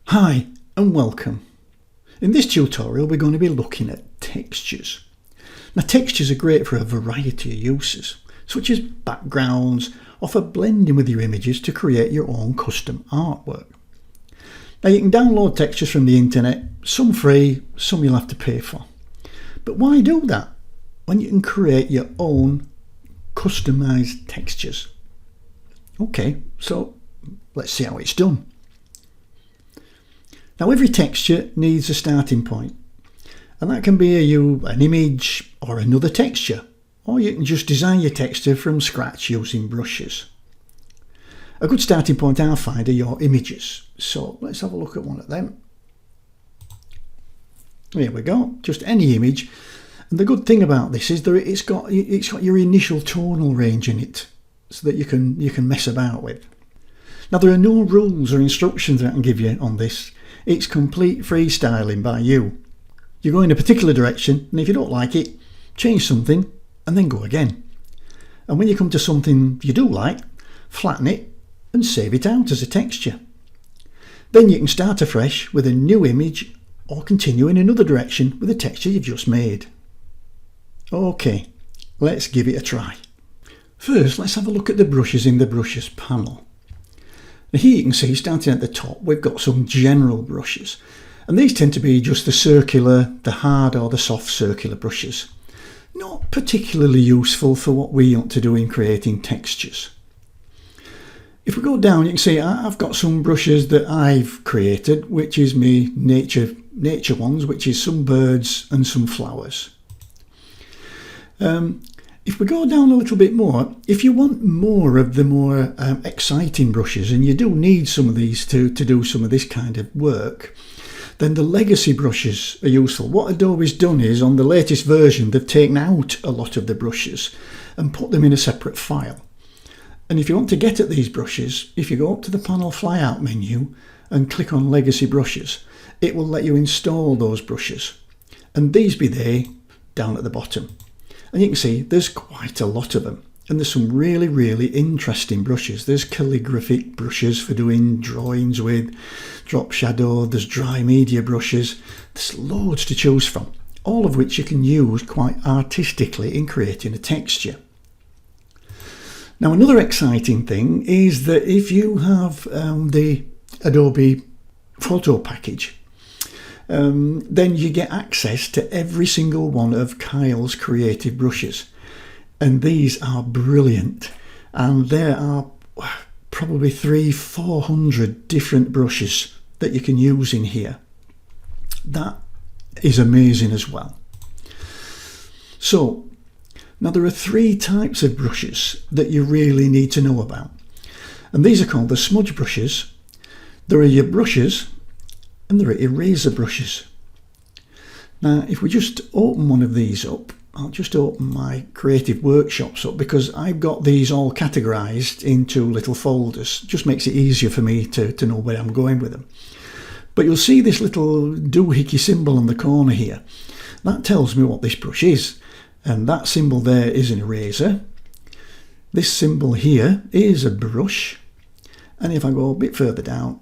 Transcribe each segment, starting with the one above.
Hi and welcome. In this tutorial we're going to be looking at textures. Now textures are great for a variety of uses, such as backgrounds or for blending with your images to create your own custom artwork. Now you can download textures from the internet, some free, some you'll have to pay for. But why do that when you can create your own customized textures? Okay, so let's see how it's done. Now every texture needs a starting point, and that can be an image or another texture, or you can just design your texture from scratch using brushes. A good starting point I find are your images, so let's have a look at one of them. Here we go, just any image, and the good thing about this is that it's got your initial tonal range in it, so that you can mess about with. Now there are no rules or instructions that I can give you on this. It's complete freestyling by you. You go in a particular direction, and if you don't like it, change something and then go again. And when you come to something you do like, flatten it and save it out as a texture. Then you can start afresh with a new image or continue in another direction with the texture you've just made. Okay, let's give it a try. First, let's have a look at the brushes in the brushes panel. Now here you can see, starting at the top, we've got some general brushes, and these tend to be just the circular, the hard or the soft circular brushes. Not particularly useful for what we want to do in creating textures. If we go down, you can see I've got some brushes that I've created, which is me nature ones, which is some birds and some flowers. If we go down a little bit more, if you want more of the more exciting brushes, and you do need some of these to do some of this kind of work, then the legacy brushes are useful. What Adobe's done is, on the latest version, they've taken out a lot of the brushes and put them in a separate file. And if you want to get at these brushes, if you go up to the panel flyout menu and click on legacy brushes, it will let you install those brushes. And these be they down at the bottom. And you can see there's quite a lot of them, and there's some really interesting brushes. There's calligraphic brushes for doing drawings with, drop shadow, there's dry media brushes. There's loads to choose from, all of which you can use quite artistically in creating a texture. Now another exciting thing is that if you have the Adobe photo package, then you get access to every single one of Kyle's creative brushes, and these are brilliant, and there are probably 300-400 different brushes that you can use in here. That is amazing as well. So now there are three types of brushes that you really need to know about, and these are called the smudge brushes. There are your brushes, and there are eraser brushes. Now if we just open one of these up, I'll just open my creative workshops up, because I've got these all categorized into little folders. It just makes it easier for me to know where I'm going with them. But you'll see this little doohickey symbol in the corner here. That tells me what this brush is, and that symbol there is an eraser. This symbol here is a brush, and if I go a bit further down,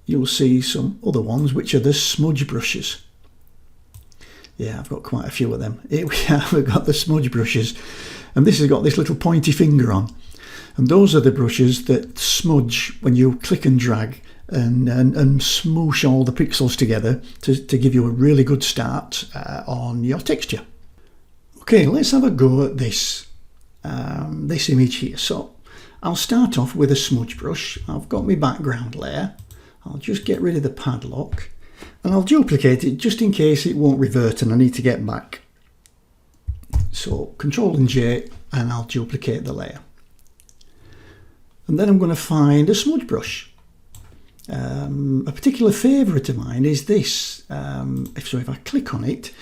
you'll see some other ones, which are the smudge brushes. Yeah, I've got quite a few of them. Here we are, we've got the smudge brushes, and this has got this little pointy finger on, and those are the brushes that smudge when you click and drag and smoosh all the pixels together to give you a really good start on your texture. Okay, let's have a go at this image here. So I'll start off with a smudge brush. I've got my background layer. I'll just get rid of the padlock, and I'll duplicate it just in case it won't revert and I need to get back. So Control and J, and I'll duplicate the layer. And then I'm going to find a smudge brush. A particular favourite of mine is this. If I click on it,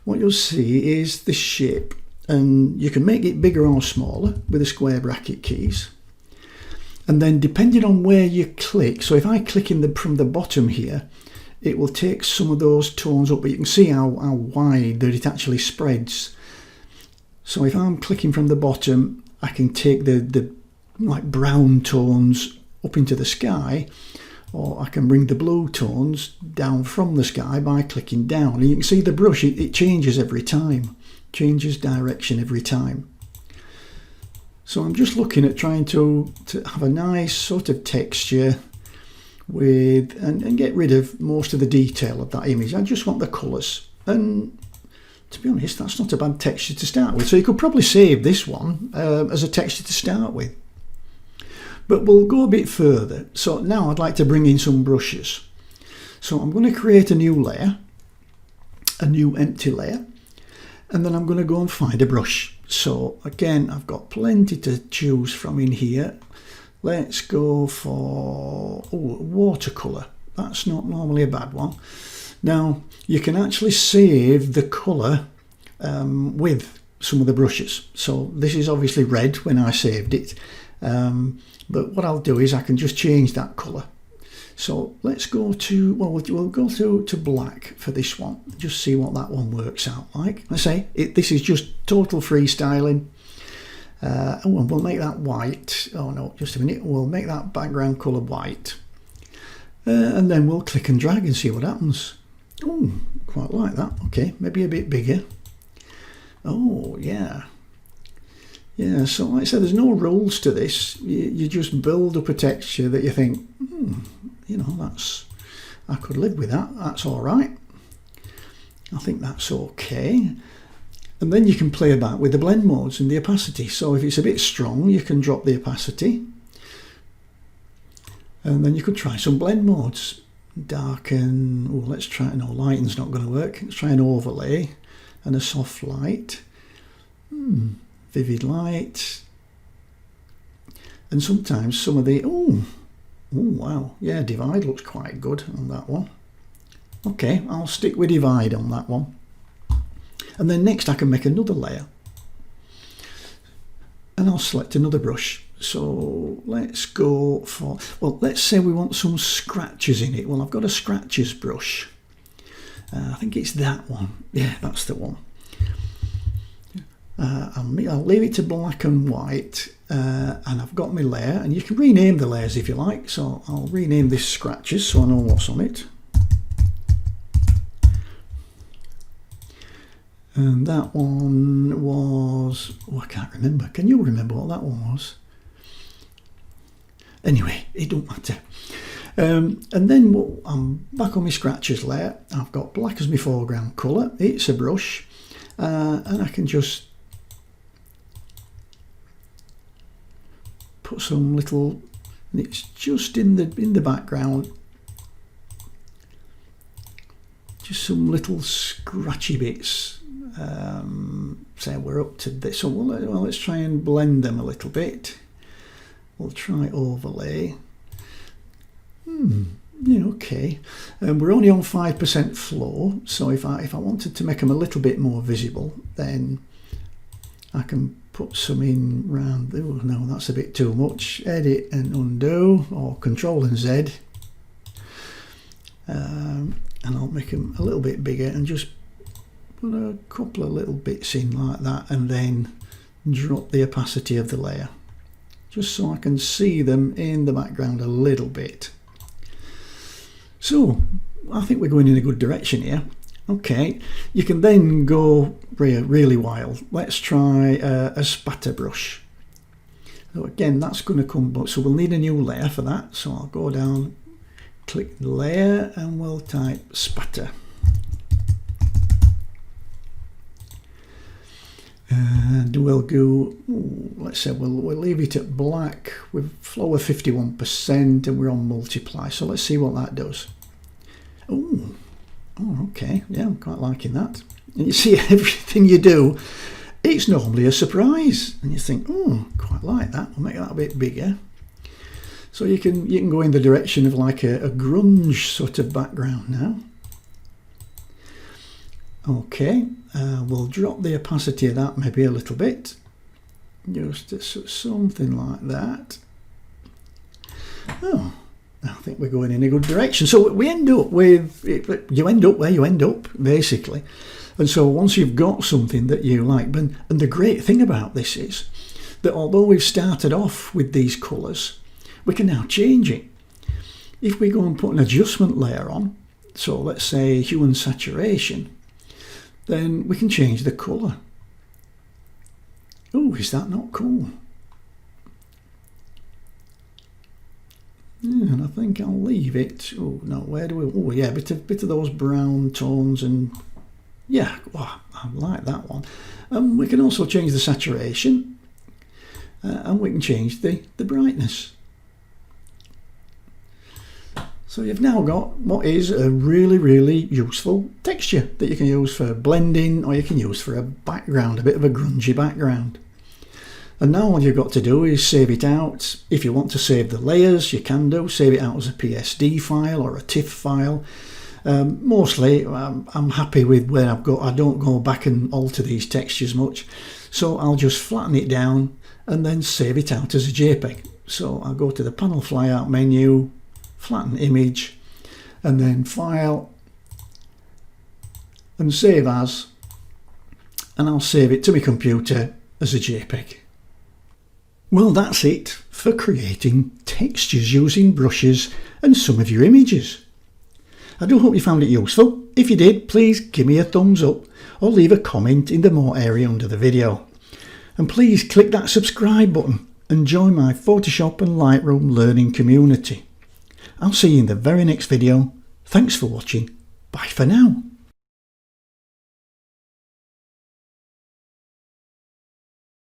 what you'll see is this shape, and you can make it bigger or smaller with the square bracket keys. And then depending on where you click, so if I click from the bottom here, it will take some of those tones up, but you can see how wide that it actually spreads. So if I'm clicking from the bottom, I can take the like brown tones up into the sky, or I can bring the blue tones down from the sky by clicking down. And you can see the brush, it changes every time, changes direction every time. So I'm just looking at trying to have a nice sort of texture with and get rid of most of the detail of that image. I just want the colours, and to be honest, that's not a bad texture to start with. So you could probably save this one as a texture to start with. But we'll go a bit further. So now I'd like to bring in some brushes. So I'm going to create a new layer, a new empty layer, and then I'm going to go and find a brush. So again, I've got plenty to choose from in here. Let's go for watercolour. That's not normally a bad one. Now you can actually save the colour with some of the brushes. So this is obviously red when I saved it. But what I'll do is I can just change that colour. So let's go to, well, we'll go to black for this one. Just see what that one works out like. Let's say this is just total freestyling. And we'll make that white. Oh no, just a minute. We'll make that background colour white. And then we'll click and drag and see what happens. Oh, quite like that. Okay, maybe a bit bigger. Oh, yeah. Yeah, so like I said, there's no rules to this. You just build up a texture that you think, you know, I could live with that. That's all right. I think that's okay. And then you can play about with the blend modes and the opacity. So if it's a bit strong, you can drop the opacity. And then you could try some blend modes. Darken, oh, let's try, no, lighting's not going to work. Let's try an overlay and a soft light. Vivid light. And sometimes some of the, oh wow, yeah, divide looks quite good on that one. Okay, I'll stick with divide on that one. And then next I can make another layer. And I'll select another brush. So let's go for, well, let's say we want some scratches in it. Well, I've got a scratches brush. I think it's that one. Yeah, that's the one. I'll leave it to black and white, and I've got my layer, and you can rename the layers if you like. So I'll rename this scratches so I know what's on it. And that one was, oh, I can't remember. Can you remember what that one was? Anyway, it don't matter. And then I'm back on my scratches layer. I've got black as my foreground colour. It's a brush, and I can just put some little, and it's just in the background, just some little scratchy bits. Say we're up to this, so well, let's try and blend them a little bit. We'll try overlay. Yeah, okay. We're only on 5% flow, so if I wanted to make them a little bit more visible, then I can put some in round. Oh no, that's a bit too much. Edit and undo, or Control and Z, and I'll make them a little bit bigger and just put a couple of little bits in like that, and then drop the opacity of the layer, just so I can see them in the background a little bit. So I think we're going in a good direction here. Okay, you can then go really wild. Let's try a spatter brush. So again, that's going to come, so we'll need a new layer for that. So I'll go down, click layer, and we'll type spatter. And we'll go, let's say we'll leave it at black with flow of 51%, and we're on multiply. So let's see what that does. Oh, okay, yeah, I'm quite liking that. And you see, everything you do, it's normally a surprise, and you think, oh, quite like that. We'll make that a bit bigger. So you can go in the direction of like a grunge sort of background now. Okay, we'll drop the opacity of that maybe a little bit, just something like that. Oh, I think we're going in a good direction. So we end up with, you end up where you end up, basically. And so once you've got something that you like, and the great thing about this is that although we've started off with these colours, we can now change it. if we go and put an adjustment layer on, so let's say hue and saturation, then we can change the colour. Oh, is that not cool? Yeah, and I think I'll leave it. Oh no, where do we? Oh yeah, bit of those brown tones, and yeah, oh, I like that one. We can also change the saturation, and we can change the brightness. So you've now got what is a really useful texture that you can use for blending, or you can use for a background, a bit of a grungy background. And now all you've got to do is save it out. If you want to save the layers, you can do. Save it out as a PSD file or a TIFF file. Mostly I'm happy with where I've got. I don't go back and alter these textures much. So I'll just flatten it down and then save it out as a JPEG. So I'll go to the panel flyout menu, flatten image, and then file and save as, and I'll save it to my computer as a JPEG. Well, that's it for creating textures using brushes and some of your images. I do hope you found it useful. If you did, please give me a thumbs up or leave a comment in the more area under the video. And please click that subscribe button and join my Photoshop and Lightroom learning community. I'll see you in the very next video. Thanks for watching. Bye for now.